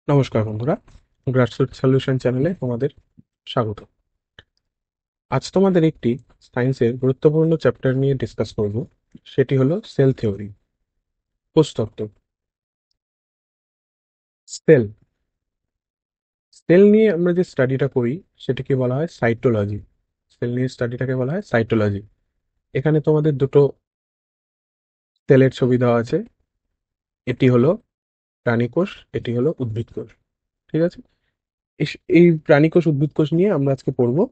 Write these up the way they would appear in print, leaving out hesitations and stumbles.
নমস্কার বন্ধুরা, grassroot solution চ্যানেলে তোমাদের স্বাগত। আজ তোমাদের একটি সায়েন্সের গুরুত্বপূর্ণ চ্যাপ্টার নিয়ে ডিসকাস করব। সেটি হলো সেল থিওরি, কোষতত্ত্ব। সেল সেল নিয়ে আমরা যে স্টাডিটা করি সেটাকে বলা হয় সাইটোলজি। সেল নিয়ে স্টাডিটাকে বলা হয় সাইটোলজি। এখানে তোমাদের দুটো সেলের ছবি দেওয়া আছে। এটি হলো প্রাণী কোষ, এটি হলো উদ্ভিদ কোষ। ঠিক আছে, এই প্রাণী কোষ উদ্ভিদ কোষ নিয়ে আমরা আজকে পড়বো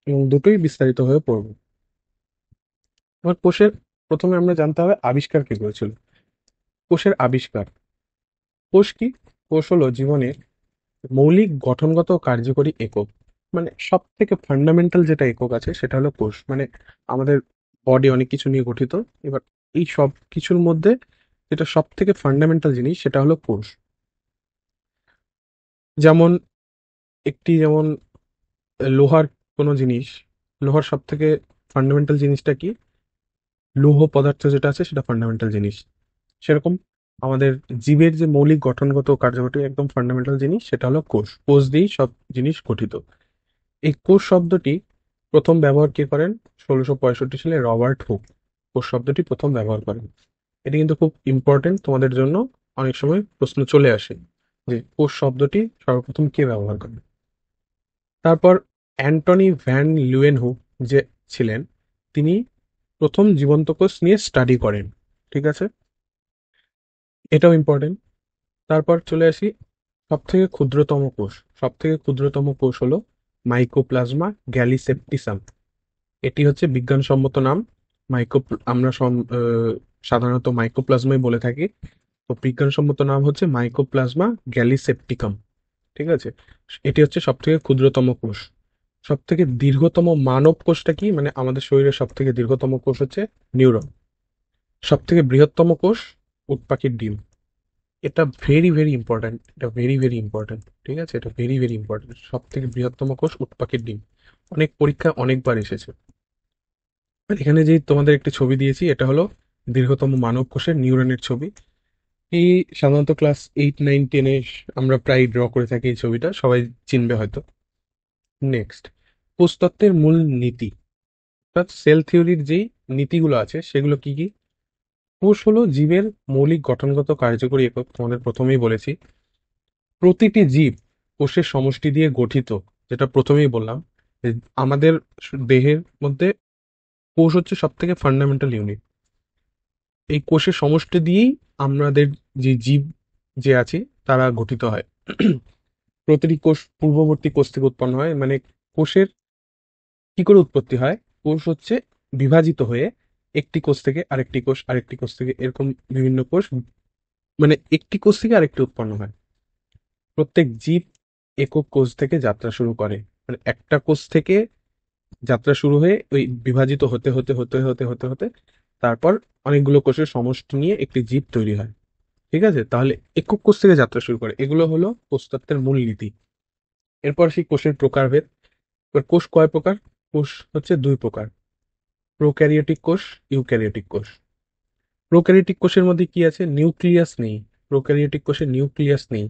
এবং দুটোই বিস্তারিতভাবে পড়বো। এবার কোষের প্রথমে আমরা জানতে হবে আবিষ্কার কে করেছিল। কোষের আবিষ্কার। কোষ কি? কোষ হলো জীবনের মৌলিক গঠনগত ও কার্যকরী একক। মানে সব থেকে ফান্ডামেন্টাল যেটা একক আছে সেটা হলো কোষ। মানে আমাদের বডি অনেক কিছু নিয়ে গঠিত। এবার এই সব কিছুর মধ্যে যেটা সব থেকে ফান্ডামেন্টাল জিনিস সেটা হলো কোষ। যেমন যেমন লোহার কোনো জিনিস, লোহার সব থেকে ফান্ডামেন্টাল জিনিসটা কি? লৌহ পদার্থ যেটা আছে সেটা ফান্ডামেন্টাল জিনিস। সেরকম আমাদের জীবের যে মৌলিক গঠনগত ও কার্যকরী একদম ফান্ডামেন্টাল জিনিস সেটা হলো কোষ। কোষ দিয়েই সব জিনিস গঠিত। এই কোষ শব্দটি প্রথম ব্যবহার কে করেন? 1665 সালে রবার্ট হুক কোষ শব্দটি প্রথম ব্যবহার করেন। এটি কিন্তু খুব ইম্পর্টেন্ট তোমাদের জন্য। অনেক সময় প্রশ্ন চলে আসে যে কোষ শব্দটি সর্বপ্রথম কে ব্যবহার করেন। তারপর অ্যান্টনি ভ্যান লিউয়েনহুক যে ছিলেন, তিনি প্রথম জীবন্ত কোষ নিয়ে স্টাডি করেন। ঠিক আছে, এটাও ইম্পর্টেন্ট। তারপর চলে আসি সবথেকে ক্ষুদ্রতম কোষ। সবথেকে ক্ষুদ্রতম কোষ হলো মাইকোপ্লাজমা গ্যালিসেপ্টিসাম। এটি হচ্ছে বিজ্ঞানসম্মত নাম। মাইকো আমরা সাধারণত মাইকোপ্লাজমাই বলে থাকি। তো বিজ্ঞানসম্মত নাম হচ্ছে মাইকোপ্লাজমা গ্যালিসেপ্টিকাম। ঠিক আছে, এটি হচ্ছে সবথেকে ক্ষুদ্রতম কোষ। সবথেকে দীর্ঘতম মানব কোষটা কি? মানে আমাদের শরীরের সবথেকে দীর্ঘতম কোষ হচ্ছে নিউরন। সবথেকে বৃহত্তম কোষ উটপাখির ডিম। এটা ভেরি ভেরি ইম্পর্ট্যান্ট, এটা ভেরি ভেরি ইম্পর্ট্যান্ট। ঠিক আছে, এটা ভেরি ভেরি ইম্পর্ট্যান্ট। সব থেকে বৃহত্তম কোষ উটপাখির ডিম। অনেক পরীক্ষা অনেকবার এসেছে। আর এখানে যে তোমাদের একটি ছবি দিয়েছি এটা হলো দীর্ঘতম মানব কোষের নিউরনের ছবি। এই সাধারণত ক্লাস 8, 9, 10-এ আমরা প্রায় ড্র করে থাকি। এই ছবিটা সবাই চিনবে হয়তো। নেক্সট, কোষতত্ত্বের মূল নীতি, অর্থাৎ সেল থিওরির যেই নীতিগুলো আছে সেগুলো কি কি? কোষ হলো জীবের মৌলিক গঠনগত কার্যকরী একক, তোমাদের প্রথমেই বলেছি। প্রতিটি জীব কোষের সমষ্টি দিয়ে গঠিত, যেটা প্রথমেই বললাম। যে আমাদের দেহের মধ্যে কোষ হচ্ছে সব থেকে ফান্ডামেন্টাল ইউনিট। এই কোষের সমষ্টি দিয়েই আমাদের যে জীব যে আছে তারা গঠিত হয়। প্রতিটি কোষ পূর্ববর্তী কোষ থেকে উৎপন্ন হয়। মানে কোষের কি করে উৎপত্তি হয়? কোষ হচ্ছে বিভাজিত হয়ে একটি কোষ থেকে আরেকটি কোষ, আরেকটি কোষ থেকে এরকম বিভিন্ন কোষ, মানে একটি কোষ থেকে আরেকটি উৎপন্ন হয়। প্রত্যেক জীব একক কোষ থেকে যাত্রা শুরু করে। মানে একটা কোষ থেকে যাত্রা শুরু হয়ে ওই বিভাজিত হতে হতে হতে হতে হতে হতে তারপর অনেকগুলো কোষের সমষ্টি নিয়ে একটি জীব তৈরি হয়। ঠিক আছে, তাহলে একক কোষ থেকে যাত্রা শুরু করে। এগুলো হলো কোষতত্ত্বের মূল নীতি। এরপর সেই কোষের প্রকারভেদ। এবার কোষ কয় প্রকার? কোষ হচ্ছে দুই প্রকার: প্রোক্যারিওটিক কোষ, ইউক্যারিওটিক কোষ। প্রোক্যারিওটিক কোষের মধ্যে কি আছে? নিউক্লিয়াস নেই। প্রোক্যারিওটিক কোষে নিউক্লিয়াস নেই।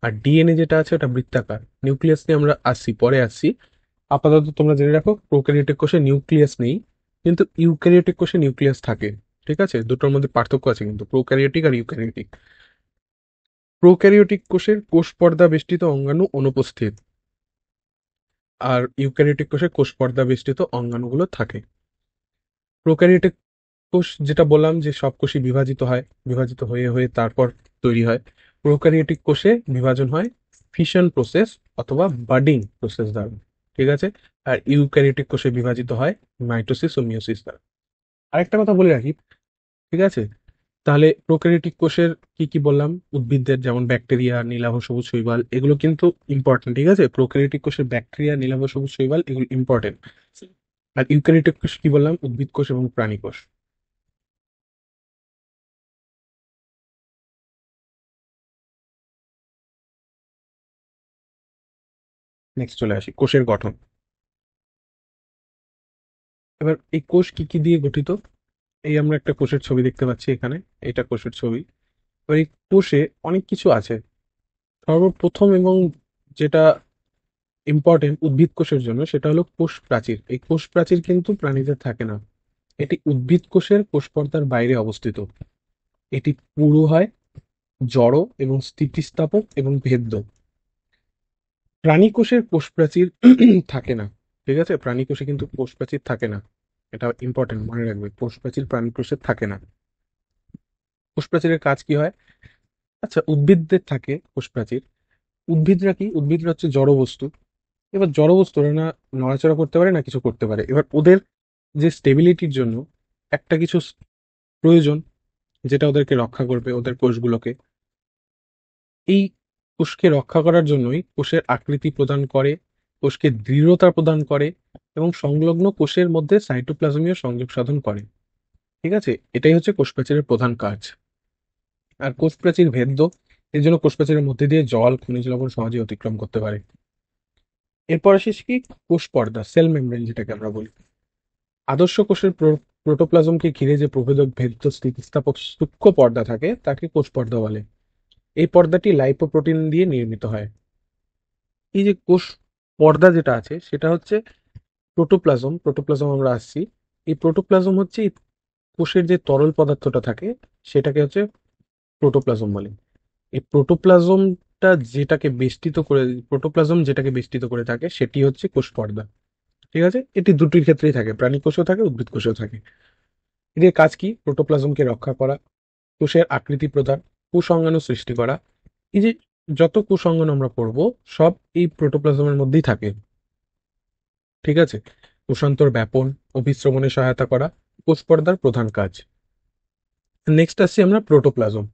আর ডিএনএ যেটা আছে ওটা বৃত্তাকার। নিউক্লিয়াস নিয়ে আমরা আসছি, পরে আসছি। আপাতত তোমরা জেনে রাখো প্রোক্যারিওটিক কোষে নিউক্লিয়াস নেই, কিন্তু ইউক্যারিওটিক কোষে নিউক্লিয়াস থাকে। ঠিক আছে, দুটোর মধ্যে পার্থক্য আছে কিন্তু, প্রোক্যারিওটিক আর ইউক্যারিওটিক। প্রোক্যারিওটিক কোষের কোষ পর্দা বেষ্টিত অঙ্গাণু অনুপস্থিত, আর ইউক্যারিওটিক কোষে কোষ পর্দা বেষ্টিত অঙ্গাণুগুলো থাকে। প্রোক্যারিওটিক কোষ যেটা বললাম যে সব কোষই বিভাজিত হয়, বিভাজিত হয়ে হয়ে তারপর তৈরি হয়। প্রোক্যারিওটিক কোষে বিভাজন হয় ফিশন প্রসেস অথবা বাডিং প্রসেস দ্বারা। ঠিক আছে, আর ইউক্যারিওটিক কোষে বিভাজিত হয় মাইটোসিস ও মিওসিস দ্বারা। আরেকটা কথা বলে রাখি, ঠিক আছে? তাহলে প্রোক্যারিওটিক কোষের কি কি বললাম? উদ্ভিদদের যেমন ব্যাকটেরিয়া, নীলাভ সবুজ শৈবাল, এগুলো কিন্তু ইম্পর্টেন্ট। ঠিক আছে, প্রোক্যারিওটিক কোষের ব্যাকটেরিয়া, নীলাভ সবুজ শৈবাল এগুলো ইম্পর্টেন্ট। আর ইউক্যারিওটিক কোষ কি বললাম? উদ্ভিদ কোষ এবং প্রাণী কোষ। নেক্সট চলে আসি কোষের গঠন। এবার এই কোষ কি কি দিয়ে গঠিত? এই আমরা একটা কোষের ছবি দেখতে পাচ্ছি এখানে, এটা কোষের ছবি। এবার এই কোষে অনেক কিছু আছে। সর্বপ্রথম এবং যেটা ইম্পর্টেন্ট উদ্ভিদ কোষের জন্য সেটা হলো কোষ প্রাচীর। এই কোষ প্রাচীর কিন্তু প্রাণীদের থাকে না, এটি উদ্ভিদ কোষের কোষ পর্দার বাইরে অবস্থিত। এটি পুরু হয়, জড় এবং স্থিতিস্থাপক এবং ভেদ্য। প্রাণী কোষের কোষ প্রাচীর থাকে না, ঠিক আছে? প্রাণী কোষে কিন্তু কোষ প্রাচীর থাকে না, এটা ইম্পর্টেন্ট মনে রাখবে, কোষ প্রাচীর প্রাণী কোষে থাকে না। কোষ প্রাচীরের কাজ কি হয়? আচ্ছা, উদ্ভিদদের থাকে কোষ প্রাচীর। উদ্ভিদরা কি? উদ্ভিদরা হচ্ছে জড় বস্তু। এবার জড় বস্তু ওরা না নড়াচড়া করতে পারে না কিছু করতে পারে। এবার ওদের যে স্টেবিলিটির জন্য একটা কিছু প্রয়োজন, যেটা ওদেরকে রক্ষা করবে, ওদের কোষগুলোকে। এই কোষকে রক্ষা করার জন্যই কোষের আকৃতি প্রদান করে, কোষকে দৃঢ়তা প্রদান করে এবং সংলগ্ন কোষের মধ্যে সাইটোপ্লাজমীয় সংযোগ সাধন করে। ঠিক আছে? এটাই হচ্ছে কোষ প্রাচীরের প্রধান কাজ। আর কোষ প্রাচীর ভেদ্য, এর জন্য কোষ প্রাচীরের মধ্যে দিয়ে জল, খনিজ লবণ সহজে অতিক্রম করতে পারে। এরপর আসিস কি, কোষ পর্দা, সেল মেমব্রেন যেটাকে আমরা বলি। আদর্শ কোষের প্রোটোপ্লাজমকে ঘিরে যে প্রভেদক ভেদ্য স্থিতিস্থাপক সূক্ষ্ম পর্দা থাকে তাকে কোষ পর্দা বলে। এই পর্দাটি লাইপোপ্রোটিন দিয়ে নির্মিত হয়। এই যে কোষ পর্দা যেটা আছে সেটা হচ্ছে প্রোটোপ্লাজম। প্রোটোপ্লাজম আমরা আসছি, এই প্রোটোপ্লাজম হচ্ছে এই কোষের যে তরল পদার্থটা থাকে সেটাকে হচ্ছে প্রোটোপ্লাজম বলে। এই প্রোটোপ্লাজমটা যেটাকে বেষ্টিত করে, প্রোটোপ্লাজম যেটাকে বেষ্টিত করে থাকে সেটি হচ্ছে কোষ পর্দা। ঠিক আছে? এটি দুটির ক্ষেত্রেই থাকে, প্রাণী কোষেও থাকে, উদ্ভিদ কোষেও থাকে। এদের কাজ কি? প্রোটোপ্লাজমকে রক্ষা করা, কোষের আকৃতি প্রদান, কুসংজ্ঞানু সৃষ্টি করা। এই যে যত কুসংজ্ঞান আমরা পড়বো সব এই প্রোটোপ্লাজমের মধ্যেই থাকে। ঠিক আছে? কোষান্তর ব্যাপন, অভিস্রবণে সহায়তা করা কোষ পর্দার প্রধান কাজ। নেক্সট আসছি আমরা প্রোটোপ্লাজম।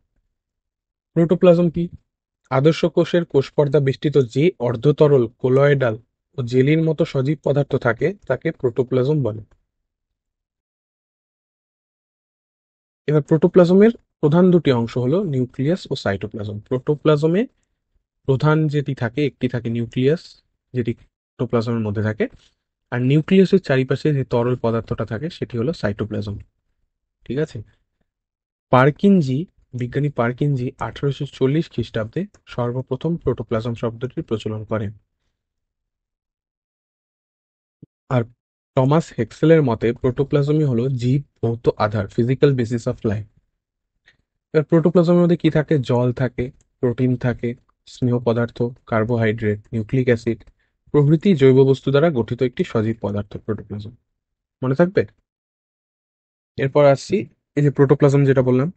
প্রোটোপ্লাজম কি? আদর্শ কোষের কোষ পর্দা বেষ্টিত যে অর্ধতরল, কোলয়েডাল ও জেলির মতো সজীব পদার্থ থাকে তাকে প্রোটোপ্লাজম বলে। এবার প্রোটোপ্লাজমের প্রধান দুটি অংশ হলো নিউক্লিয়াস ও সাইটোপ্লাজম। প্রোটোপ্লাজমে প্রধান যেটি থাকে, একটি থাকে নিউক্লিয়াস, যেটি প্রোটোপ্লাজমের মধ্যে থাকে। আর নিউক্লিয়াসের চারিপাশে যে তরল পদার্থটা থাকে সেটি হলো সাইটোপ্লাজম। ঠিক আছে? পার্কিনজি, বিজ্ঞানী পার্কিনজি 1840 খ্রিস্টাব্দে সর্বপ্রথম প্রোটোপ্লাজম শব্দটির প্রচলন করেন। আর টমাস হেক্সেলের মতে প্রোটোপ্লাজমই হলো জীব ভৌত আধার, ফিজিক্যাল বেসিস অফ লাইফ। এবার প্রোটোপ্লাজমের মধ্যে কি থাকে? জল থাকে, প্রোটিন থাকে, স্নেহ পদার্থ, কার্বোহাইড্রেট, নিউক্লিক অ্যাসিড প্রভৃতি জৈব বস্তু দ্বারা গঠিত একটি সজীব পদার্থ প্রোটোপ্লাজম। মনে থাকবে? এরপর আসছি, এই যে প্রোটোপ্লাজম যেটা বললাম,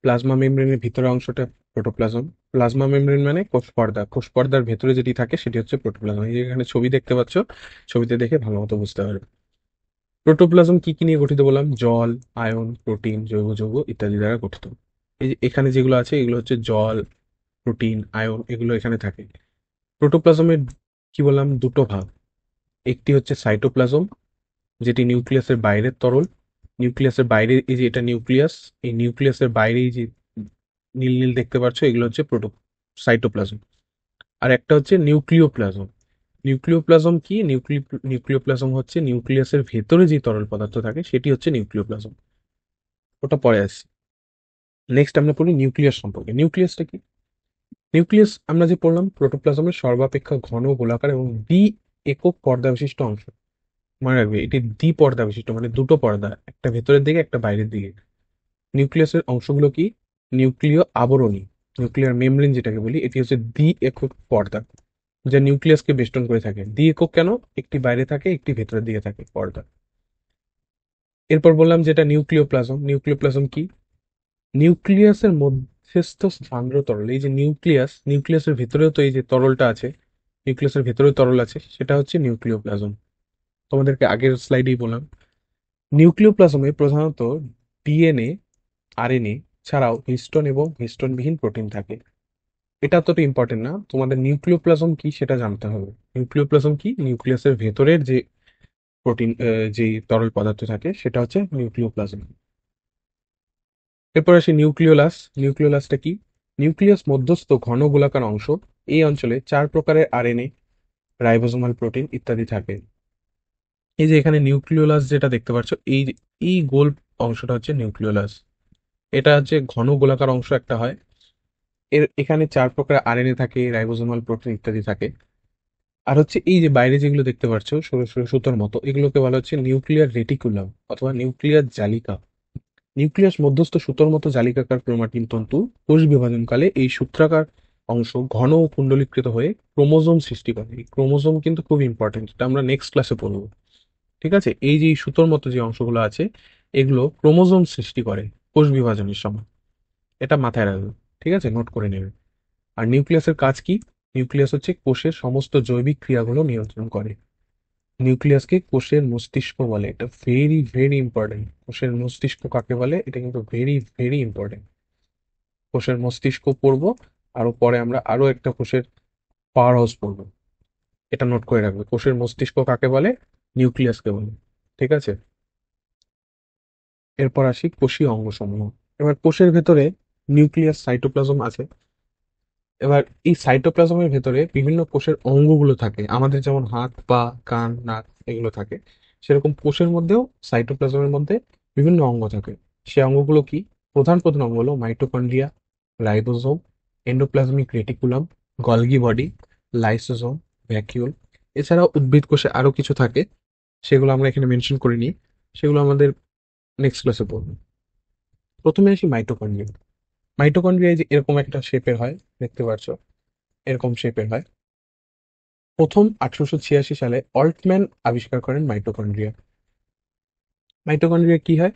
প্লাজমা মেমব্রেনের ভিতরের অংশটা প্রোটোপ্লাজম। প্লাজমা মেমব্রেন মানে কোষ পর্দা, কোষ পর্দার ভেতরে যেটি থাকে সেটি হচ্ছে প্রোটোপ্লাজম। এই যে এখানে ছবি দেখতে পাচ্ছ, ছবিতে দেখে ভালো মতো বুঝতে পারবে। প্রোটোপ্লাজম কি কি নিয়ে গঠিত বললাম? জল, আয়ন, প্রোটিন, জৈব যৌগ ইত্যাদি দ্বারা গঠিত। এই যে এখানে যেগুলো আছে এগুলো হচ্ছে জল, প্রোটিন, আয়ন, এগুলো এখানে থাকে। প্রোটোপ্লাজমের কি বললাম? দুটো ভাগ। একটি হচ্ছে সাইটোপ্লাজম, যেটি নিউক্লিয়াসের বাইরের তরল। নিউক্লিয়াসের বাইরে, এই যে এটা নিউক্লিয়াস, এই নিউক্লিয়াসের বাইরে এই যে নীল নীল দেখতে পাচ্ছ এগুলো হচ্ছে সাইটোপ্লাজম। আর একটা হচ্ছে নিউক্লিওপ্লাজম। নিউক্লিওপ্লাজম কি? নিউক্লিওপ্লাজম হচ্ছে নিউক্লিয়াসের ভেতরে যে তরল পদার্থ থাকে সেটি হচ্ছে নিউক্লিওপ্লাজম। ওটা পরে আসছি। নেক্সট আমরা পড়ি নিউক্লিয়াস সম্পর্কে। নিউক্লিয়াসটা কি? নিউক্লিয়াস আমরা যে পড়লাম প্রোটোপ্লাজমের সর্বাপেক্ষা ঘন, গোলাকার এবং দ্বি একক পর্দা বিশিষ্ট অংশ। মনে রাখবে এটি দ্বি পর্দা বিশিষ্ট, মানে দুটো পর্দা, একটা ভেতরের দিকে একটা বাইরের দিকে। নিউক্লিয়াসের অংশগুলো কি? নিউক্লিয় আবরণী, নিউক্লিয়ার মেমব্রেন যেটাকে বলি, এটি হচ্ছে দ্বি একক পর্দা যা নিউক্লিয়াসকে বেষ্টন করে থাকে। দ্বি একক কেন? একটি বাইরে থাকে, একটি ভেতরের দিকে থাকে পর্দা। এরপর বললাম যেটা নিউক্লিওপ্লাজম। নিউক্লিওপ্লাজম কি? নিউক্লিয়াসের মধ্যস্থ সান্দ্র তরল। এই যে নিউক্লিয়াস, নিউক্লিয়াসের ভেতরেও তো এই যে তরলটা আছে, নিউক্লিয়াসের ভেতরেও তরল আছে, সেটা হচ্ছে নিউক্লিওপ্লাজম। তোমাদেরকে আগের স্লাইডেই বললাম। নিউক্লিওপ্লাজমে প্রধানত ডিএনএ, আরএনএ ছাড়াও হিস্টোন এবং হিস্টোনবিহীন প্রোটিন থাকে। এটা অতটা ইম্পর্টেন্ট না, তোমাদের নিউক্লিওপ্লাজম কি সেটা জানতে হবে। নিউক্লিওপ্লাজম কি? নিউক্লিয়াসের ভেতরের যে প্রোটিন, যে তরল পদার্থ থাকে সেটা হচ্ছে নিউক্লিওপ্লাজম। এরপর আসি নিউক্লিওলাস। নিউক্লিওলাসটা কি? নিউক্লিয়াস মধ্যস্থ ঘন গোলাকার অংশ। এই অঞ্চলে 4 প্রকারের আরএনএ, রাইবোজোমাল প্রোটিন ইত্যাদি থাকে। এই যে এখানে নিউক্লিওলাস যেটা দেখতে পাচ্ছ, এই গোল অংশটা হচ্ছে নিউক্লিওলাস। এটা হচ্ছে ঘন গোলাকার অংশ একটা হয়। এখানে 4 প্রকার আরএনএ থাকে, রাইবোজোমাল প্রোটিন ইত্যাদি থাকে। আর হচ্ছে এই যে বাইরে যেগুলো দেখতে পাচ্ছ সরু সরু সুতোর মতো, এগুলোকে বলা হচ্ছে নিউক্লিয়ার রেটিকুলাম অথবা নিউক্লিয়ার জালিকা। নিউক্লিয়াস মধ্যস্থ সুতোর মতো জালিকাকার ক্রোমাটিন তন্তু কোষ বিভাজনকালে এই সূত্রাকার অংশ ঘন ও কুণ্ডলীকৃত হয়ে ক্রোমোজোম সৃষ্টি করে। এই ক্রোমোজোম কিন্তু খুব ইম্পর্টেন্ট, এটা আমরা নেক্সট ক্লাসে পড়বো। ঠিক আছে, এই যে এই সুতোর মতো যে অংশগুলো আছে, এগুলো ক্রোমোজোম সৃষ্টি করে কোষ বিভাজনের সময়। এটা মাথায় রাখবে, ঠিক আছে, নোট করে নেবে। আর নিউক্লিয়াসের কাজ কি? নিউক্লিয়াস হচ্ছে কোষের সমস্ত জৈবিক ক্রিয়াগুলো নিয়ন্ত্রণ করে। নিউক্লিয়াসকে কোষের মস্তিষ্ক বলে, এটা ভেরি ভেরি ইম্পর্টেন্ট। কোষের মস্তিষ্ক কাকে বলে, এটা কিন্তু ভেরি ভেরি ইম্পর্টেন্ট। কোষের মস্তিষ্ক পড়বো, আরো পরে আমরা আরো একটা কোষের পাওয়ার হাউস পড়বো। এটা নোট করে রাখবে, কোষের মস্তিষ্ক কাকে বলে, নিউক্লিয়াসকে বলে। ঠিক আছে, এরপর আসি কোষীয় অঙ্গসমূহ। এবার কোষের ভেতরে নিউক্লিয়াস সাইটোপ্লাজম আছে। এবার এই সাইটোপ্লাজমের ভেতরে বিভিন্ন কোষের অঙ্গগুলো থাকে, আমাদের যেমন হাত পা কান নাক এগুলো থাকে, সেরকম কোষের মধ্যেও সাইটোপ্লাজমের মধ্যে বিভিন্ন অঙ্গ থাকে। সে অঙ্গগুলো কি? প্রধান প্রধান অঙ্গ হলো mitochondria, ribosome, endoplasmic reticulum, Golgi body, lysosome, vacuole. এছাড়াও উদ্ভিদ কোষে আরো কিছু থাকে, সেগুলো আমরা এখানে মেনশন করিনি, সেগুলো আমাদের নেক্সট ক্লাসে পড়বো। প্রথমে আসি মাইটোকন্ড্রিয়া। মাইটোকন্ড্রিয়া যে এরকম একটা শেপের হয়, দেখতে পাচ্ছ, এরকম শেপের হয়। প্রথম 1886 সালে অল্টম্যান আবিষ্কার করেন মাইটোকন্ড্রিয়া। মাইটোকন্ড্রিয়া কি হয়?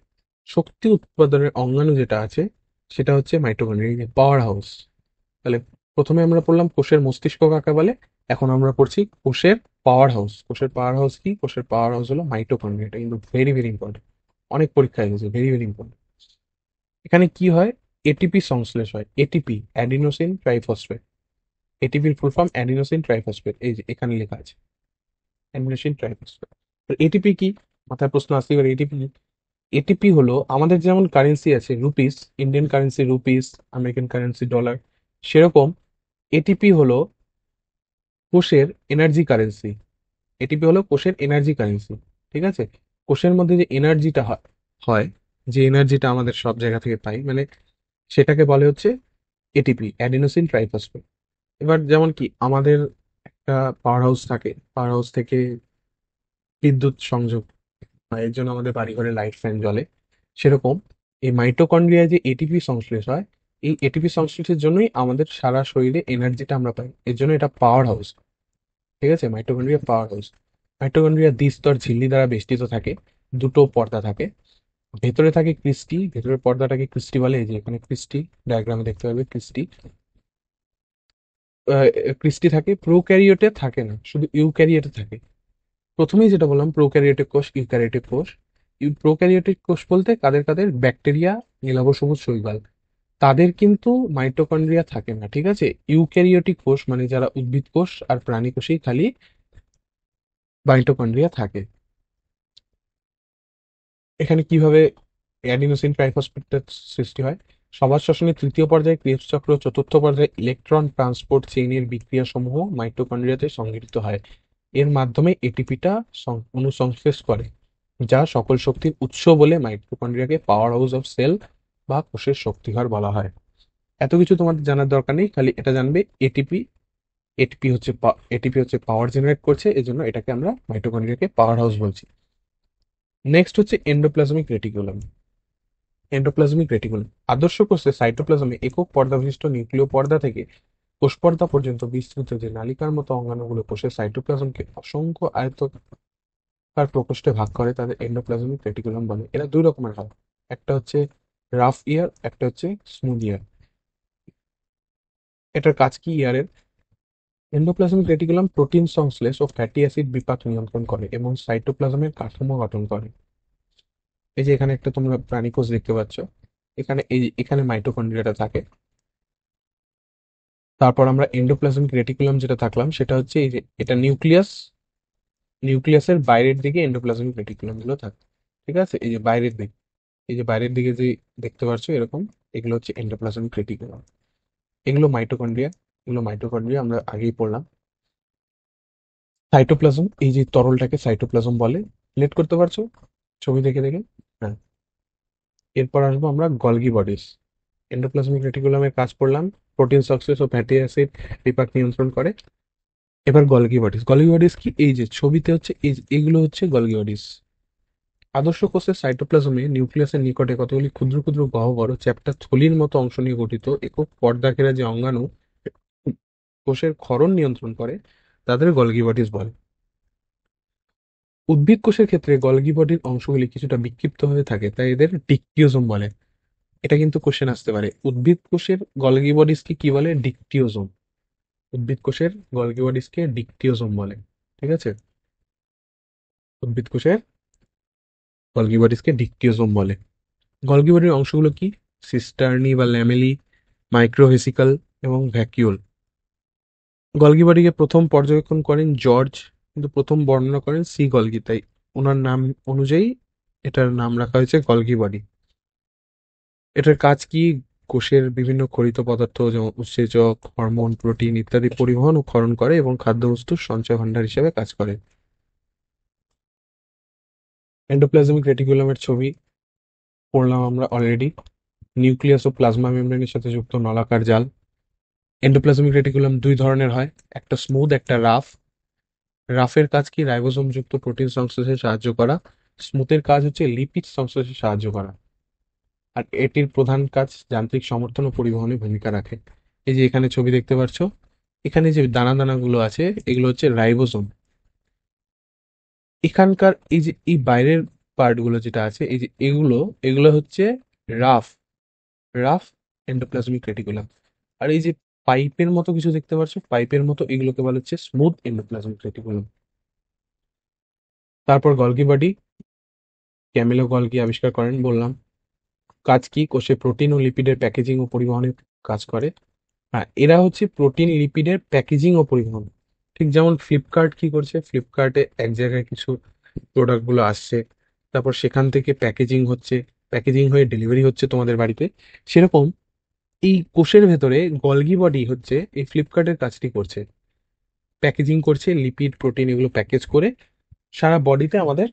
শক্তি উৎপাদনের অঙ্গাণু যেটা আছে, সেটা হচ্ছে মাইটোকন্ড্রিয়া পাওয়ার হাউস। তাহলে প্রথমে আমরা পড়লাম কোষের মস্তিষ্ক কাকে বলে, এখন আমরা পড়ছি কোষের পাওয়ার হাউস। কোষের পাওয়ার হাউস কি? কোষের পাওয়ার হাউস হলো মাইটোকন্ড্রিয়া। এটা কিন্তু ভেরি ভেরি ইম্পর্টেন্ট, অনেক পরীক্ষায় এসেছে, ভেরি ভেরি ইম্পর্টেন্ট। এখানে কি হয়? এটিপি সংশ্লেষ হয়, এটিপি অ্যাডিনোসিন ট্রাইফসফেট। এটিপির ফুল ফর্ম অ্যাডিনোসিন ট্রাইফসফেট, এই যে এখানে লেখা আছে অ্যাডিনোসিন ট্রাইফসফেট। এটিপি কি? মাথায় প্রশ্ন আসতে পারে, এটিপি কি? এটিপি হলো আমাদের যেমন কারেন্সি আছে rupees, Indian currency rupees, American currency dollar, সেরকম এটিপি হলো কোষের এনার্জি কারেন্সি। এটিপি হলো কোষের এনার্জি কারেন্সি। ঠিক আছে, কোষের মধ্যে যে এনার্জিটা হয়, যে এনার্জিটা আমাদের সব জায়গা থেকে পাই, মানে সেটাকে বলে হচ্ছে এটিপি, অ্যাডিনোসিন ট্রাইফসফেট। এবার যেমন কি আমাদের একটা পাওয়ার হাউস থাকে, পাওয়ার হাউস থেকে বিদ্যুৎ সংযোগ হয়, এর জন্য আমাদের বাড়ি ঘরে লাইট ফ্যান জ্বলে। সেরকম এই মাইটোকন্ড্রিয়ায় যে এটিপি সংশ্লেষ হয়, এই এটিপি সংশ্লেষের জন্যই আমাদের সারা শরীরে এনার্জিটা আমরা পাই, এর জন্য এটা পাওয়ার হাউস। ঠিক আছে, মাইটোকন্ড্রিয়া পাওয়ার হাউস। মাইটোকন্ড্রিয়া দ্বিস্তর ঝিল্লি দ্বারা বেষ্টিত থাকে, দুটো পর্দা থাকে। ভেতরে থাকে ক্রিস্টি, ভেতরের পর্দাটাকে ক্রিস্টি বলে, এই যে এখানে ক্রিস্টি ডায়াগ্রামে দেখতে পাবে ক্রিস্টি। ক্রিস্টি থাকে, প্রোক্যারিওটে থাকে না, শুধু ইউক্যারিওটে থাকে। প্রথমেই যেটা বললাম প্রোক্যারিওটিক কোষ, ইউক্যারিওটিক কোষ। প্রোক্যারিওটিক কোষ বলতে কাদের কাদের? ব্যাকটেরিয়া, নীলাভ সবুজ শৈবাল, তাদের কিন্তু মাইটোকন্ড্রিয়া থাকে না। ঠিক আছে, ইউক্যারিওটিক কোষ মানে যারা উদ্ভিদ কোষ আর প্রাণী কোষেই খালি মাইটোকন্ড্রিয়া থাকে। এখানে কিভাবে অ্যাডিনোসিন ট্রাইফসফেটের সৃষ্টি হয়? সমাজ শ্বসনের তৃতীয় পর্যায়ে ক্রেবস চক্র, চতুর্থ পর্যায়ে ইলেকট্রন ট্রান্সপোর্ট চেইনের বিক্রিয়া সমূহ মাইটোকন্ড্রিয়াতে সংঘটিত হয়। এর মাধ্যমে এটিপিটা অনুসংশ্লেষ করে, যা সকল শক্তির উৎস বলে মাইটোকন্ড্রিয়াকে পাওয়ার হাউস অফ সেল বা কোষের শক্তিঘর বলা হয়। এত কিছু তোমাদের জানার দরকার নেই, খালি এটা জানবে এটিপি। এটিপি হচ্ছে পাওয়ার জেনারেট করছে, এজন্য এটাকে আমরা মাইটোকন্ড্রিয়াকে পাওয়ার হাউস বলছি। নেক্সট হচ্ছে এন্ডোপ্লাজমিক রেটিকুলাম। এন্ডোপ্লাজমিক রেটিকুলাম আদর্শ কোষে সাইটোপ্লাজমে একক পর্দা বিশিষ্ট নিউক্লিয় পর্দা থেকে কোষ পর্দা পর্যন্ত বিস্তৃত যে নালিকার মতো অঙ্গাণুগুলো কোষের সাইটোপ্লাজমকে অসংখ্য আয়তাকার প্রকোষ্ঠে ভাগ করে, তাদের এন্ডোপ্লাজমিক রেটিকুলাম বলে। এরা দুই রকমের হয়, একটা হচ্ছে রাফ ইয়ার, একটা হচ্ছে স্মুথ ইয়ার। এটার কাজ কি ইয়ারের? এন্ডোপ্লাজমিক রেটিকুলাম প্রোটিন সংশ্লেষ ও ফ্যাটি অ্যাসিড বিপাক নিয়ন্ত্রণ করে এবং সাইটোপ্লাজমের কাঠামো গঠন করে। এই যে এখানে একটা তোমরা প্রাণী কোষ দেখতে পাচ্ছ, এখানে এখানে মাইটোকন্ড্রিয়াটা থাকে। তারপর আমরা এন্ডোপ্লাজমিক রেটিকুলাম যেটা থাকলাম সেটা হচ্ছে এই যে এটা নিউক্লিয়াস, নিউক্লিয়াসের বাইরের দিকে এন্ডোপ্লাজমিক রেটিকুলাম গুলো থাকে। ঠিক আছে, এই যে বাইরের দিক, এই যে বাইরের দিকে যে দেখতে পাচ্ছ এরকম, এগুলো হচ্ছে এন্ডোপ্লাজমিক রেটিকুলাম। এগুলো মাইটোকন্ড্রিয়া, এগুলো মাইটোকন্ড্রিয়া আমরা আগেই পড়লাম। সাইটোপ্লাজম, এই যে তরলটাকে সাইটোপ্লাজম বলে। রিলেট করতে পারছো ছবি দেখে দেখে? হ্যাঁ। এরপর আসবো আমরা গলগি বডিস। এন্ডোপ্লাজমিক রেটিকুলামের কাজ পড়লাম, প্রোটিন সাকসেস ও ফ্যাটি অ্যাসিড বিপাক নিয়ন্ত্রণ করে। এবার গলগি বডিস, গলগি বডিস কি, এই যে ছবিতে হচ্ছে এগুলো হচ্ছে গলগি বডিস। আদর্শ কোষের সাইটোপ্লাজমে নিউক্লিয়াসের নিকটে কতগুলি ক্ষুদ্র ক্ষুদ্র গহ্বর ও চ্যাপ্টা থলির মতো অংশ নিয়ে গঠিত একক পর্দা ঘেরা যে অঙ্গাণু কোষের ক্ষরণ নিয়ন্ত্রণ করে তাদের গলগি বডিস বলে। উদ্ভিদ কোষের ক্ষেত্রে গলগি বডির অংশগুলি কিছুটা বিক্ষিপ্ত হয়ে থাকে, তাই এদের ডিকটিওজোম বলে। এটা কিন্তু কোশ্চেন আসতে পারে, উদ্ভিদ কোষের গলগি বডিসকে কি বলে? ডিকটিওজোম। উদ্ভিদ কোষের গলগি বডিসকে ডিকটিওজোম বলে। ঠিক আছে, উদ্ভিদ কোষের গলগি বডিসকে ডিকটিওজোম বলে। গলগি বডির অংশগুলো কি? সিস্টার্নি বা ল্যামেলি, মাইক্রোভেসিকল এবং ভ্যাকিউল। গলগি বডিকে প্রথম পর্যবেক্ষণ করেন জর্জ, কিন্তু প্রথম বর্ণনা করেন সি গলগি, তাই ওনার নাম অনুযায়ী এটার নাম রাখা হয়েছে গলগি বডি। এটার কাজ কি? কোষের বিভিন্ন ক্ষরিত পদার্থ যেমন উৎসেচক, হরমোন, প্রোটিন ইত্যাদি পরিবহন ও ক্ষরণ করে এবং খাদ্যবস্তুর সঞ্চয় ভাণ্ডার হিসেবে কাজ করে। এন্ডোপ্লাজমিক রেটিকুলামের ছবি পড়লাম আমরা অলরেডি। নিউক্লিয়াস ও প্লাজমা মেমব্রেনের সাথে যুক্ত নলাকার জাল। এন্ডোপ্লাজমিক রেটিকুলাম দুই ধরনের হয়, একটা স্মুথ, একটা রাফ। রাফের কাজ কি? রাইবোসোম যুক্ত প্রোটিন সংশ্লেষে সাহায্য করা। স্মুথের কাজ হচ্ছে লিপিড সংশ্লেষে সাহায্য করা। আর এটির প্রধান কাজ যান্ত্রিক সমর্থন ও পরিবহনে ভূমিকা রাখে। এই যে এখানে ছবি দেখতে পাচ্ছ, এখানে যে দানা দানাগুলো আছে এগুলো হচ্ছে রাইবোসোম। এখানকার এই যে এই বাইরের পার্ট গুলো যেটা আছে, এই যে এগুলো, এগুলো হচ্ছে রাফ, রাফ এন্ডোপ্লাজমিক রেটিকুলাম। আর এই যে পাইপের মতো কিছু দেখতে পাচ্ছ, পাইপের মতো, এগুলোকে বলা হচ্ছে স্মুথ এন্ডোপ্লাজমিক রেটিকুলাম। তারপর গলগি বডি, ক্যামেলো গলগি আবিষ্কার করেন বললাম। কাজ কি? কোষে প্রোটিন ও লিপিডের প্যাকেজিং ও পরিবহনের কাজ করে। হ্যাঁ, এরা হচ্ছে প্রোটিন লিপিডের প্যাকেজিং ও পরিবহন। ঠিক যেমন ফ্লিপকার্ট কি করছে, ফ্লিপকার্টে এক জায়গায় কিছু প্রোডাক্ট গুলো আসছে, তারপর সেখান থেকে প্যাকেজিং হচ্ছে, প্যাকেজিং হয়ে ডেলিভারি হচ্ছে তোমাদের বাড়িতে। সেরকম এই কোষের ভেতরে গলগি বডি হচ্ছে এই ফ্লিপকার্টের কাজটি করছে, প্যাকেজিং করছে, লিপিড প্রোটিন এগুলো প্যাকেজ করে সারা বডিতে আমাদের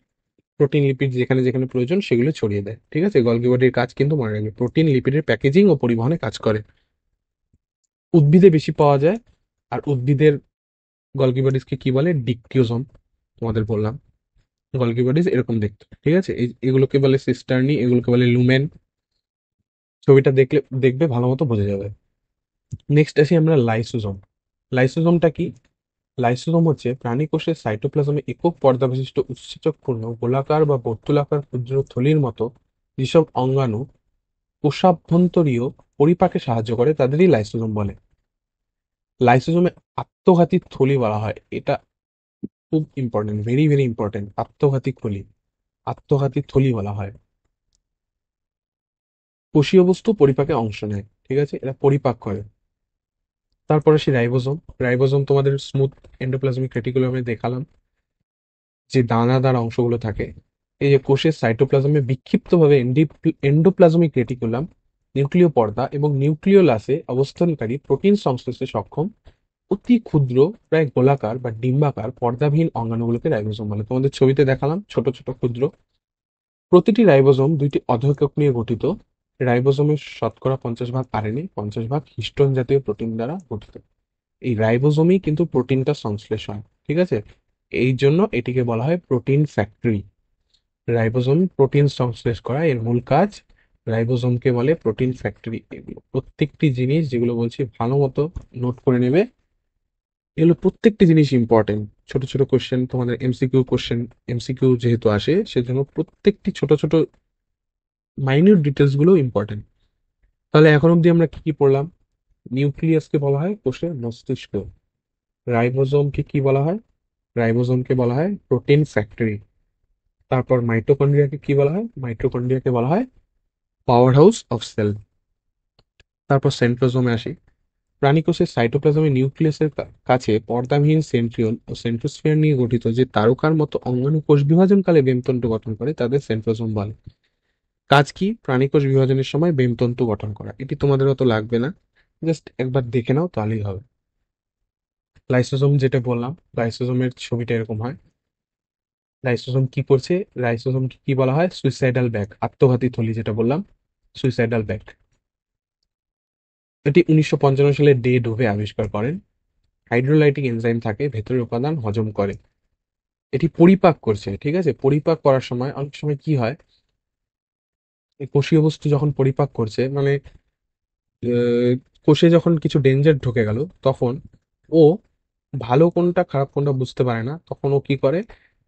প্রোটিন লিপিড যেখানে যেখানে প্রয়োজন সেগুলো ছড়িয়ে দেয়। ঠিক আছে, গলগি বডির কাজ কিন্তু মনে রাখবে, প্রোটিন লিপিডের প্যাকেজিং ও পরিবহনে কাজ করে। উদ্ভিদে বেশি পাওয়া যায়। আর উদ্ভিদের গলগি বডিজকে কি বলে? ডিকটিওজোম। তোমাদের বললাম গলগি বডিজ এরকম দেখতে। ঠিক আছে, এগুলোকে বলে সিস্টার্নি, এগুলোকে বলে লুমেন। ছবিটা দেখলে দেখবে ভালো মতো বোঝা যাবে। নেক্সট আসি আমরা লাইসোজোম। লাইসোজোমটা কি? লাইসোজোম হচ্ছে প্রাণী কোষের সাইটোপ্লাজমে একক পর্দা বিশিষ্ট উৎসেচকপূর্ণ গোলাকার বা বর্তুলাকার ক্ষুদ্র থলির মতো যেসব অঙ্গাণু কোষাভ্যন্তরীয় পরিপাকে সাহায্য করে তাদেরই লাইসোজোম বলে। লাইসোজোমে আত্মঘাতী থলি বলা হয়, এটা খুব ইম্পর্টেন্ট, ভেরি ভেরি ইম্পর্টেন্ট। আত্মঘাতী থলি, আত্মঘাতী থলি বলা হয়। কোষীয় বস্তু পরিপাকে অংশ নেয়। ঠিক আছে, এরা পরিপাক করে। তারপর আসি রাইবোজোম। রাইবোজোম তোমাদের স্মুথ এন্ডোপ্লাজমিক রেটিকুলামে দেখালাম যে দানাদার অংশগুলো থাকে। এই যে কোষের সাইটোপ্লাজমে বিক্ষিপ্তভাবে এন্ডোপ্লাজমিক রেটিকুলাম, নিউক্লিয় পর্দা এবং নিউক্লিওলাসে অবস্থানকারী প্রোটিন সংশ্লেষে সক্ষম অতি ক্ষুদ্র, প্রায় গোলাকার বা ডিম্বাকার পর্দাবিহীন অঙ্গাণুগুলোকে রাইবোজোম বলে। তোমাদের ছবিতে দেখালাম ছোট ছোট ক্ষুদ্র। প্রতিটি রাইবোজোম দুইটি অধঃএকক নিয়ে গঠিত। রাইবোজোমের শতকরা 50 ভাগ আরএনএ, 50 ভাগ হিস্টোন জাতীয় প্রোটিন দ্বারা গঠিত। এই রাইবোজোমই কিন্তু প্রোটিনটা সংশ্লেষ হয়। ঠিক আছে, এই জন্য এটিকে বলা হয় প্রোটিন ফ্যাক্টরি। রাইবোজোম প্রোটিন সংশ্লেষ করা এর মূল কাজ। রাইবোজোমকে বলে প্রোটিন ফ্যাক্টরি। এগুলো প্রত্যেকটি জিনিস যেগুলো বলছি ভালো মতো নোট করে নেবে। এগুলো প্রত্যেকটি জিনিস ইম্পর্টেন্ট। ছোট ছোট কোশ্চেন তোমাদের এমসিকিউ কোশ্চেন, এমসিকিউ যেহেতু আসে সেজন্য প্রত্যেকটি ছোট ছোট মাইনিউট ডিটেলস গুলো ইম্পর্টেন্ট। তাহলে এখন অব্দি আমরা কি কি পড়লাম? নিউক্লিয়াসকে বলা হয় কোষের মস্তিষ্ক। রাইবোজোমকে কি বলা হয়? রাইবোজোমকে বলা হয় প্রোটিন ফ্যাক্টরি। তারপর মাইটোকন্ড্রিয়াকে কি বলা হয়? মাইটোকন্ড্রিয়াকে বলা হয় পাওয়ার হাউস অফ সেল। তারপর সেন্ট্রোজোমে আসি। প্রাণীকোষের সাইটোপ্লাজমে নিউক্লিয়াসের কাছে পর্দাবিহীন সেন্ট্রিওল ও সেন্ট্রোস্ফিয়ার নিয়ে গঠিত যে তারকার মতো অঙ্গাণু কোষ বিভাজনকালে বেমতন্তু গঠন করে তাদের সেন্ট্রোজোম বলে। কাজ কি? প্রাণীকোষ বিভাজনের সময় বেমতন্তু গঠন করা। এটি তোমাদের অত লাগবে না, জাস্ট একবার দেখে নাও তাহলেই হবে। লাইসোজোম যেটা বললাম, লাইসোজোমের ছবিটা এরকম হয়। লাইসোজোম কি করছে? লাইসোজোম কি বলা হয়? সুইসাইডাল ব্যাগ, আত্মঘাতী থলি যেটা বললাম, সুইসাইডাল ব্যাগ। এটি 1955 সালে ডে ডোভে আবিষ্কার করেন। হাইড্রোলাইটিক এনজাইম থাকে, ভেতরের উপাদান হজম করে। এটি পরিপাক করছে, ঠিক আছে? পরিপাক করার সময় অনেক সময় কি হয়, এই কোষীয় বস্তু যখন পরিপাক করছে মানে আহ, কোষে যখন কিছু ডেঞ্জার ঢুকে গেল, তখন ও ভালো কোনটা খারাপ কোনটা বুঝতে পারে না। তখন ও কি করে,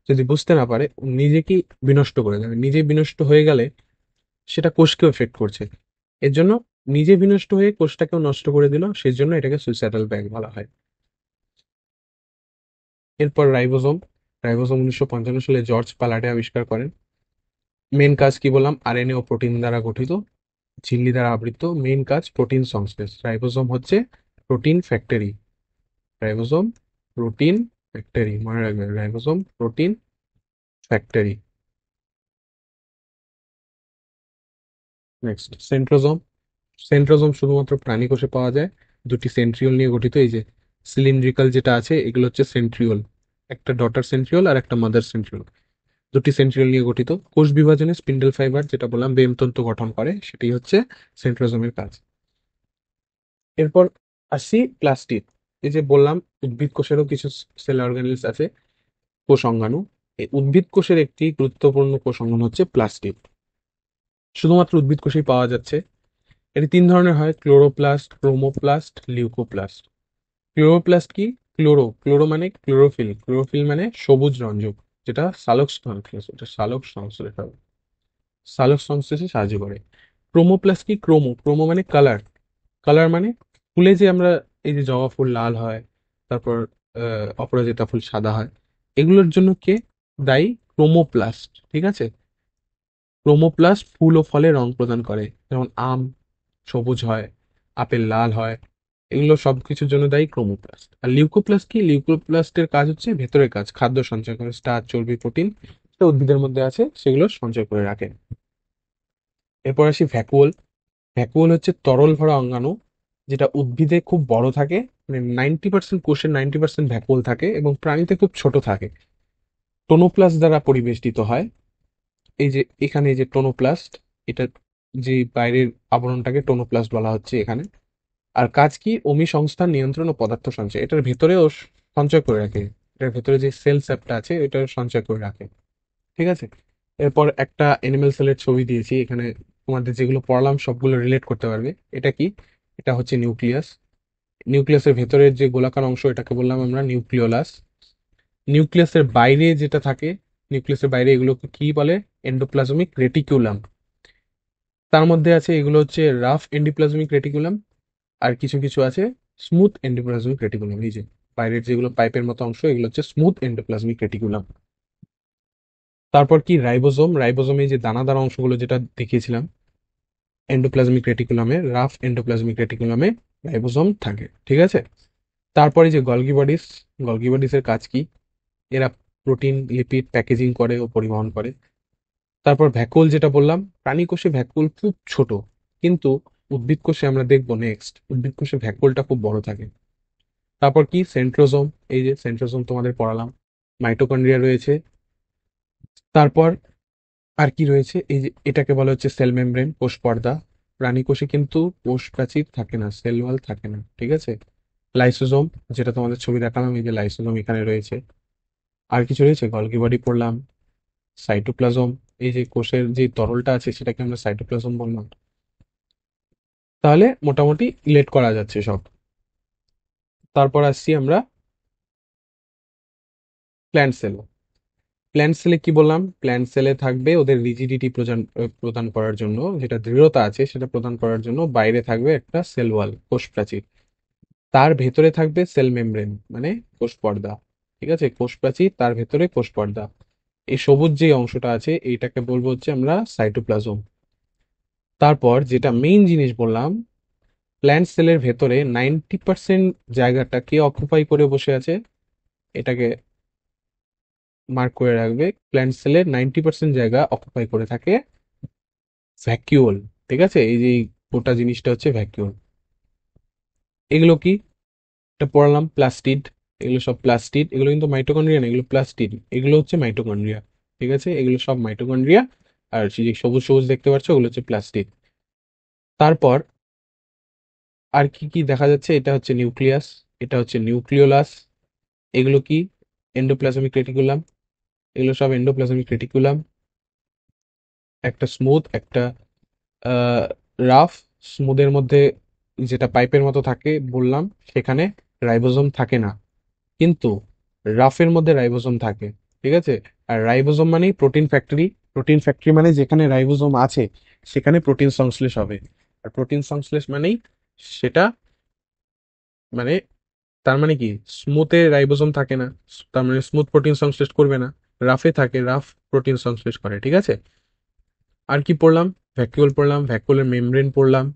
যদি বুঝতে না পারে ও নিজেকেই বিনষ্ট করে দেবে। নিজে বিনষ্ট হয়ে গেলে সেটা কোষকেও এফেক্ট করছে। এর জন্য নিজে বিনষ্ট হয়ে কোষটাকেও নষ্ট করে দিল, সেই জন্য এটাকে সুইসাইডাল ব্যাগ বলা হয়। এরপর রাইবোজোম। রাইবোজোম 1955 সালে জর্জ পালাডে আবিষ্কার করেন। মেন কাজ কি বললাম, আরএনএ ও প্রোটিন দ্বারা গঠিত, ঝিল্লি দ্বারা আবৃত। মেইন কাজ প্রোটিন সংশ্লেষ। রাইবোসোম হচ্ছে protein factory. Ribosome protein factory, মনে রাখবেন, ribosome protein factory. Next centrosome. Centrosome শুধুমাত্র প্রাণী কোষে পাওয়া যায়। দুটি সেন্ট্রিওল নিয়ে গঠিত। এই যে সিলিন্ড্রিক্যাল যেটা আছে এগুলো হচ্ছে সেন্ট্রিওল, একটা ডটার সেন্ট্রিওল আর একটা মাদার সেন্ট্রিওল। দুটি সেন্ট্রিওল নিয়ে গঠিত। কোষ বিভাজনে স্পিন্ডল ফাইবার যেটা বললাম বেমতন্তু গঠন করে, সেটাই হচ্ছে সেন্ট্রোজোমের কাজ। এরপর আসি প্লাস্টিড। এই যে বললাম উদ্ভিদ কোষেরও কিছু সেল অর্গানেলস আছে, কোষ অঙ্গাণু। এই উদ্ভিদ কোষের একটি গুরুত্বপূর্ণ কোষ অঙ্গাণু হচ্ছে প্লাস্টিড। শুধুমাত্র উদ্ভিদ কোষেই পাওয়া যাচ্ছে। এটি তিন ধরনের হয়, ক্লোরোপ্লাস্ট, ক্রোমোপ্লাস্ট, লিউকোপ্লাস্ট। ক্লোরোপ্লাস্ট কি? ক্লোরো মানে ক্লোরোফিল, ক্লোরোফিল মানে সবুজ রঞ্জক, যেটা সালোক সংশ্লেষ, এটা সালোক সংশ্লেষ হবে, সালোক সংশ্লেষে সাহায্য করে। ক্রোমোপ্লাস্ট কি? ক্রোমো মানে কালার, কালার মানে ফুলে যে আমরা, এই যে জবা ফুল লাল হয়, তারপর অপরাজিতা ফুল সাদা হয়, এগুলোর জন্য কে দায়ী? ক্রোমোপ্লাস্ট, ঠিক আছে? ক্রোমোপ্লাস্ট ফুল ও ফলে রং প্রদান করে, যেমন আম সবুজ হয়, আপেল লাল হয়, এগুলো সবকিছুর জন্য দায়ী ক্রোমোপ্লাস্ট। আর লিউকোপ্লাস্ট কি? লিউকোপ্লাস্টের কাজ হচ্ছে ভেতরের কাজ, খাদ্য সঞ্চয় করে, স্টার্চ, চর্বি, প্রোটিন যেটা উদ্ভিদের মধ্যে আছে সেগুলো সঞ্চয় করে রাখে। এরপর আসি ভ্যাকুওল। ভ্যাকুওল হচ্ছে তরল ভরা অঙ্গাণু, যেটা উদ্ভিদে খুব বড় থাকে, মানে 90% কোষের 90% ভ্যাকুওল থাকে এবং প্রাণীতে খুব ছোট থাকে। টোনোপ্লাস্ট দ্বারা পরিবেষ্টিত হয়। এই যে এখানে এই যে টোনোপ্লাস্ট, এটা যে বাইরের আবরণটাকে টোনোপ্লাস্ট বলা হচ্ছে এখানে। আর কাজ কি? অমি সংস্থান, নিয়ন্ত্রণ ও পদার্থ সঞ্চয়। এটার ভেতরেও সঞ্চয় করে রাখে, এটার ভেতরে যে সেল স্যাপটা আছে এটা সঞ্চয় করে রাখে, ঠিক আছে? এরপর একটা অ্যানিমেল সেলের ছবি দিয়েছি এখানে, তোমাদের যেগুলো পড়ালাম সবগুলো রিলেট করতে পারবে। এটা কি? এটা হচ্ছে নিউক্লিয়াস। নিউক্লিয়াসের ভেতরের যে গোলাকার অংশ এটাকে বললাম আমরা নিউক্লিওলাস। নিউক্লিয়াসের বাইরে যেটা থাকে, নিউক্লিয়াসের বাইরে এগুলোকে কি বলে? Endoplasmic reticulum. তার মধ্যে আছে এগুলো হচ্ছে রাফ এন্ডোপ্লাজমিক রেটিকুলাম, আর কিছু কিছু আছে স্মুথ এন্ডোপ্লাজমিক রেটিকুলাম। এই যে বাইরের যেগুলো পাইপের মতো অংশ এগুলো হচ্ছে স্মুথ এন্ডোপ্লাজমিক রেটিকুলাম। তারপর কি? রাইবোজোম। রাইবোজোমে যে দানাদার অংশগুলো যেটা দেখিয়েছিলাম এন্ডোপ্লাজমিক রেটিকুলামে, রাফ এন্ডোপ্লাজমিক রেটিকুলামে রাইবোজোম থাকে, ঠিক আছে? তারপরে যে গলগি বডিস। গলগি বডিসের কাজ কি? এরা প্রোটিন লিপিড প্যাকেজিং করে ও পরিবহন করে। তারপর ভ্যাকুওল যেটা বললাম, প্রাণী কোষে ভ্যাকুওল খুব ছোট, কিন্তু উদ্ভিদ কোষে আমরা দেখবো নেক্সট উদ্ভিদ কোষে ভ্যাকুওলটা খুব বড় থাকে। তারপর কি? সেন্ট্রোজোম। এই যে সেন্ট্রোজোম তোমাদের পড়ালাম। মাইটোকন্ড্রিয়া রয়েছে। তারপর আর কি রয়েছে? এই যে এটাকে বলা হচ্ছে সেল মেমব্রেন, কোষ পর্দা। প্রাণী কোষে কিন্তু কোষ প্রাচীর থাকে না, সেল ওয়াল থাকে না, ঠিক আছে? লাইসোজোম, যেটা তোমাদের ছবি দেখালাম, এই যে লাইসোজোম এখানে রয়েছে। আর কিছু রয়েছে? গলগি বডি পড়লাম, সাইটোপ্লাজম, এই যে কোষের যে তরলটা আছে সেটাকে আমরা সাইটোপ্লাজম বললাম। তাহলে মোটামুটি রিলেট করা যাচ্ছে সব। তারপর আসছি আমরা প্ল্যান্ট সেল। প্ল্যান্ট সেলে কি বললাম? প্ল্যান্ট সেলে থাকবে ওদের রিজিডিটি প্রদান প্রদান করার জন্য, যেটা দৃঢ়তা আছে সেটা প্রদান করার জন্য বাইরে থাকবে একটা সেল ওয়াল, কোষ প্রাচীর। তার ভেতরে থাকবে সেল মেমব্রেন মানে কোষ পর্দা, ঠিক আছে? কোষ প্রাচীর, তার ভেতরে কোষ পর্দা। এই সবুজ যে অংশটা আছে এইটাকে বলবো হচ্ছে আমরা সাইটোপ্লাজম। তারপর যেটা মেইন জিনিস বললাম, প্ল্যান্ট সেলের ভেতরে 90% জায়গাটা কে অকুপাই করে বসে আছে? এটাকে মার্ক করে রাখবে। প্ল্যান্ট সেলের 90% জায়গা অকুপাই করে থাকে ভ্যাকিউল, ঠিক আছে? এই যে এই গোটা জিনিসটা হচ্ছে ভ্যাকিউল। এগুলো কি? এটা পড়ালাম প্লাস্টিড। এগুলো সব প্লাস্টিড, এগুলো কিন্তু মাইটোকন্ড্রিয়া না, এগুলো প্লাস্টিড, এগুলো হচ্ছে মাইটোকন্ড্রিয়া, ঠিক আছে? এগুলো সব মাইটোকন্ড্রিয়া। আর সেই যে সবুজ সবুজ দেখতে পাচ্ছ ওগুলো হচ্ছে প্লাস্টিড। তারপর আর কি কি দেখা যাচ্ছে, এটা হচ্ছে নিউক্লিয়াস, এটা হচ্ছে নিউক্লিওলাস, এগুলো কি এন্ডোপ্লাজমিক রেটিকুলাম, এগুলো সব এন্ডোপ্লাজমিক রেটিকুলাম। একটা স্মুথ, একটা রাফ। স্মুথের মধ্যে যেটা পাইপের মতো থাকে বললাম, সেখানে রাইবোজোম থাকে না, কিন্তু রাফের মধ্যে রাইবোজোম থাকে। ঠিক আছে? আর রাইবোজোম মানেই প্রোটিন ফ্যাক্টরি। প্রোটিন ফ্যাক্টরি মানে যেখানে রাইবোজোম আছে সেখানে প্রোটিন সংশ্লেষ হবে। আর প্রোটিন সংশ্লেষ মানেই সেটা, মানে তার মানে কি, স্মুথে রাইবোজোম থাকে না, তার মানে স্মুথ প্রোটিন সংশ্লেষ করবে না। রাফে থাকে, রাফ প্রোটিন সংশ্লেষ করে। ঠিক আছে? আর কি পড়লাম? ভ্যাকুওল পড়লাম, ভ্যাকুওলের মেমব্রেন পড়লাম।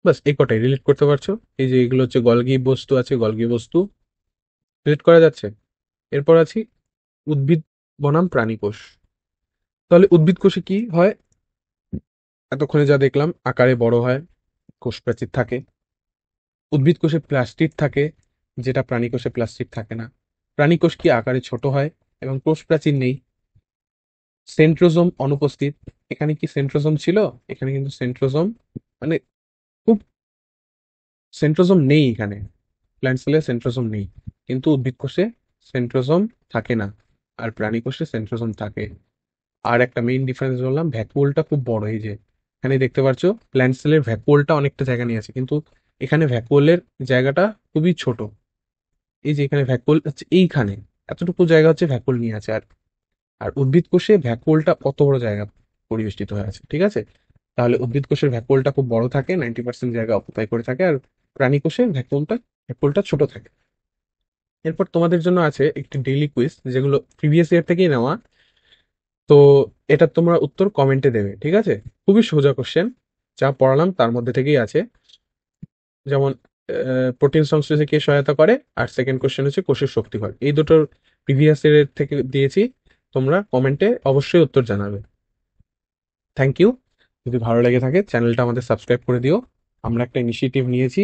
বাস এই কটাই রিলেট করতে পারছো। এই যে এগুলো হচ্ছে গলগি বস্তু আছে, গলগি বস্তু রিলেট করা যাচ্ছে। এরপর আছি উদ্ভিদ বনাম প্রাণী কোষ। তাহলে উদ্ভিদ কোষে কি হয়? এতক্ষণে যা দেখলাম, আকারে বড় হয়, কোষ প্রাচীর থাকে। উদ্ভিদ কোষে প্লাস্টিড থাকে, যেটা প্রাণী কোষে প্লাস্টিড থাকে না। প্রাণী কোষ কি আকারে ছোট হয় এবং কোষ প্রাচীর নেই। সেন্ট্রোজোম অনুপস্থিত। এখানে কি সেন্ট্রোজোম ছিল? এখানে কিন্তু সেন্ট্রোজোম, মানে খুব, সেন্ট্রোজোম নেই এখানে। প্ল্যান্ট সেলে সেন্ট্রোজোম নেই, কিন্তু উদ্ভিদ কোষে সেন্ট্রোজোম থাকে না, আর প্রাণী কোষে সেন্ট্রোজোম থাকে। আর একটা মেইন ডিফারেন্স বললাম, ভ্যাকুওলটা খুব বড়। এই যে এখানে দেখতে পাচ্ছ, প্ল্যান্ট সেলের ভ্যাকুওলটা অনেকটা জায়গা নিয়ে আছে, কিন্তু এখানে ভ্যাকুওলের জায়গাটা খুবই ছোট। এই যে এখানে ভ্যাকুওল হচ্ছে এইখানে, এতটুকু জায়গা হচ্ছে ভ্যাকুওল নিয়ে আছে। আর আর উদ্ভিদ কোষে ভ্যাকুওলটা কত বড় জায়গা পরিবেষ্টিত হয়ে আছে। ঠিক আছে? তাহলে উদ্ভিদ কোষের ভ্যাকুওলটা খুব বড় থাকে, 90% জায়গা অকুপাই করে থাকে, আর প্রাণী কোষে ভ্যাকুওলটা ছোট থাকে। এরপর তোমাদের জন্য আছে একটি ডেইলি কুইজ, যেগুলো প্রিভিয়াস ইয়ার থেকেই নেওয়া। তো এটা তোমরা উত্তর কমেন্টে দেবে। ঠিক আছে? খুবই সোজা কোশ্চেন, যা পড়ালাম তার মধ্যে থেকেই আছে। যেমন প্রোটিন সংশ্লেষে কে সহায়তা করে, আর সেকেন্ড কোশ্চেন হচ্ছে কোষের শক্তিঘর। এই দুটোর প্রিভিয়াস ইয়ার থেকে দিয়েছি, তোমরা কমেন্টে অবশ্যই উত্তর জানাবে। Thank you. যদি ভালো লেগে থাকে চ্যানেলটা আমাদের সাবস্ক্রাইব করে দিও। আমরা একটা ইনিশিয়েটিভ নিয়েছি,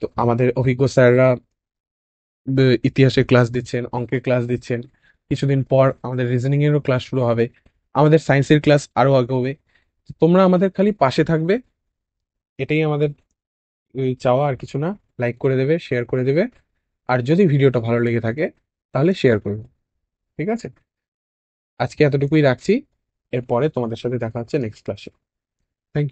তো আমাদের অভিজ্ঞ স্যাররা ইতিহাসের ক্লাস দিচ্ছেন, অঙ্কের ক্লাস দিচ্ছেন। কিছুদিন পর আমাদের রিজনিং এরও ক্লাস শুরু হবে, আমাদের সায়েন্সের ক্লাস আরো আগে। তোমরা আমাদের খালি পাশে থাকবে, এটাই আমাদের চাওয়া, আর কিছু না। লাইক করে দেবে, শেয়ার করে দেবে, আর যদি ভিডিওটা ভালো লেগে থাকে তাহলে শেয়ার করবে। ঠিক আছে? আজকে এতটুকুই রাখছি, এরপরে তোমাদের সাথে দেখা হচ্ছে নেক্সট ক্লাসে। Thank you.